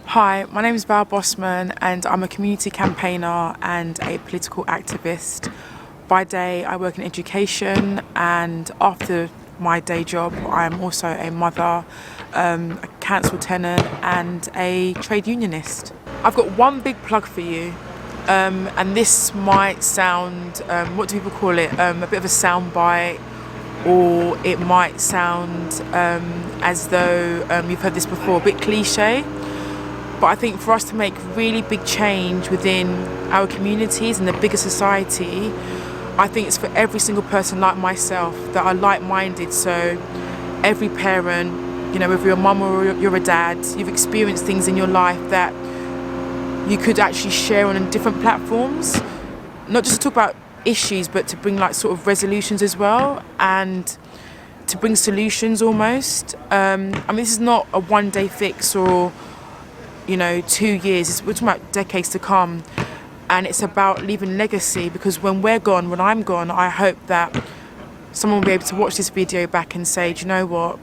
Hi, my name is Valerie Bossman and I'm a community campaigner and a political activist. By day I work in education, and after my day job I'm also a mother, a council tenant and a trade unionist. I've got one big plug for you, and this might sound, what do people call it, a bit of a soundbite, or it might sound as though you've heard this before, a bit cliche. But I think for us to make really big change within our communities and the bigger society, I think it's for every single person like myself that are like-minded. So every parent, whether you're a mum or you're a dad, you've experienced things in your life that you could actually share on different platforms, not just to talk about issues, but to bring sort of resolutions as well, and to bring solutions almost. This is not a one-day fix or 2 years. We're talking about decades to come, and it's about leaving legacy, because when we're gone, when I'm gone, I hope that someone will be able to watch this video back and say, do you know what,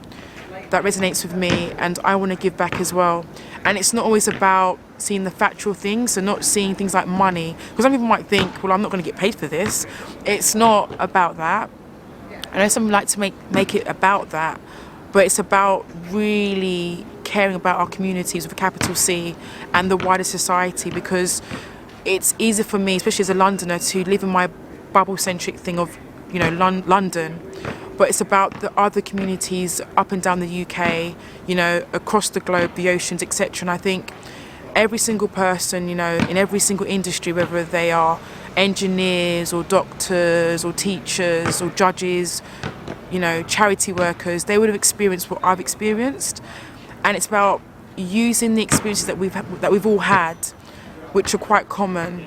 that resonates with me and I want to give back as well. And it's not always about seeing the factual things, so not seeing things like money, because some people might think, well, I'm not going to get paid for this. It's not about that. I know some like to make it about that, but it's about really caring about our communities with a capital C and the wider society, because it's easy for me, especially as a Londoner, to live in my bubble-centric thing of, London, but it's about the other communities up and down the UK, across the globe, the oceans, etc. And I think every single person, in every single industry, whether they are engineers or doctors or teachers or judges, charity workers, they would have experienced what I've experienced. And it's about using the experiences that we've all had, which are quite common,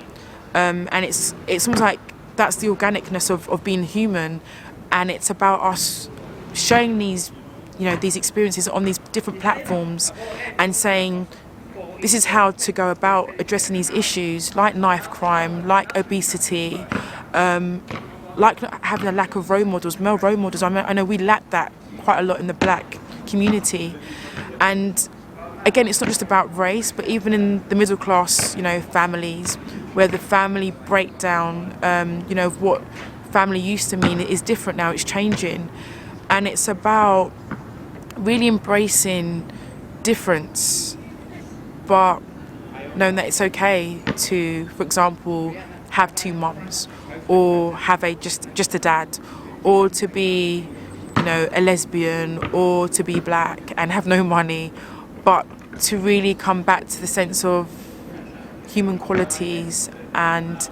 and it's almost like that's the organicness of being human. And it's about us showing these experiences on these different platforms and saying, this is how to go about addressing these issues, like knife crime, like obesity, like having a lack of role models, male role models. I know we lack that quite a lot in the black community. And again, it's not just about race, but even in the middle class, families, where the family breakdown, of what family used to mean is different now, it's changing. And it's about really embracing difference, but knowing that it's okay to, for example, have two mums, or have just a dad, or to be a lesbian, or to be black and have no money, but to really come back to the sense of human qualities and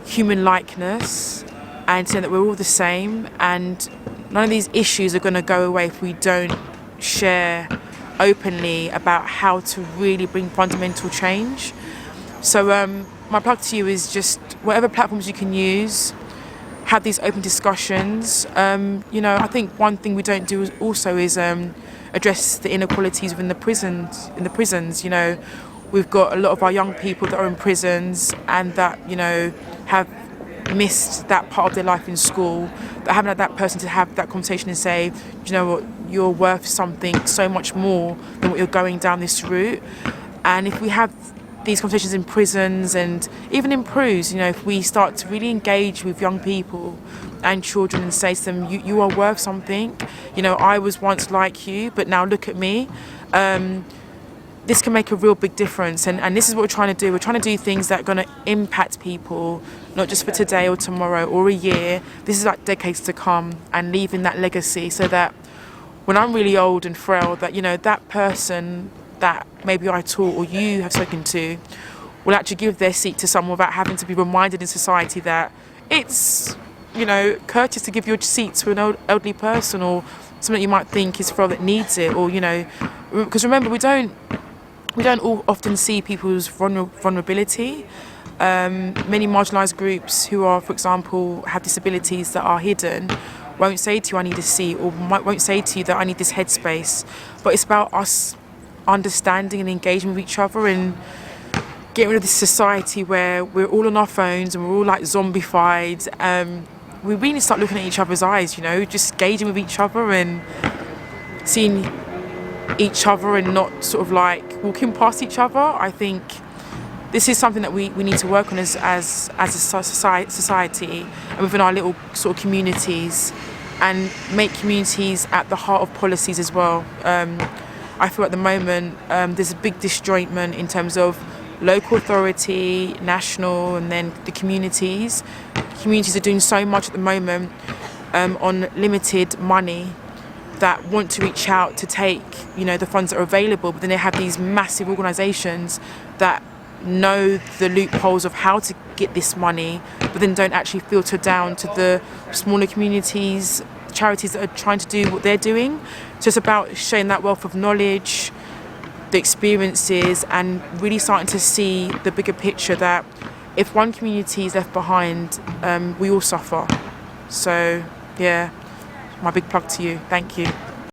human likeness, and to know that we're all the same, and none of these issues are going to go away if we don't share openly about how to really bring fundamental change. So my plug to you is just whatever platforms you can use, have these open discussions. I think one thing we don't do also is address the inequalities within the prisons. We've got a lot of our young people that are in prisons and that have missed that part of their life in school, that haven't had that person to have that conversation and say, do you know what, you're worth something so much more than what you're going down this route. And if we have these conversations in prisons and even in PRUs, if we start to really engage with young people and children and say to them, you are worth something, I was once like you, but now look at me, this can make a real big difference. And this is what we're trying to do. We're trying to do things that are going to impact people, not just for today or tomorrow or a year. This is like decades to come, and leaving that legacy so that when I'm really old and frail, that that person that maybe I taught or you have spoken to will actually give their seat to someone without having to be reminded in society that it's courteous to give your seat to an elderly person, or something you might think is frail that needs it, or because remember, we don't all often see people's vulnerability. Many marginalised groups who are, for example, have disabilities that are hidden won't say to you, I need a seat, or won't say to you that I need this headspace. But it's about us understanding and engaging with each other, and getting rid of this society where we're all on our phones and we're all like zombified. We really need to start looking at each other's eyes, just engaging with each other and seeing each other and not sort of like walking past each other. I think this is something that we need to work on as a society and within our little sort of communities, and make communities at the heart of policies as well. I feel at the moment there's a big disjointment in terms of local authority, national, and then the communities. Communities are doing so much at the moment on limited money, that want to reach out to take, you know, the funds that are available, but then they have these massive organisations that know the loopholes of how to get this money, but then don't actually filter down to the smaller communities, charities that are trying to do what they're doing. So it's about sharing that wealth of knowledge, the experiences, and really starting to see the bigger picture that if one community is left behind, we all suffer. So yeah, my big plug to you. Thank you.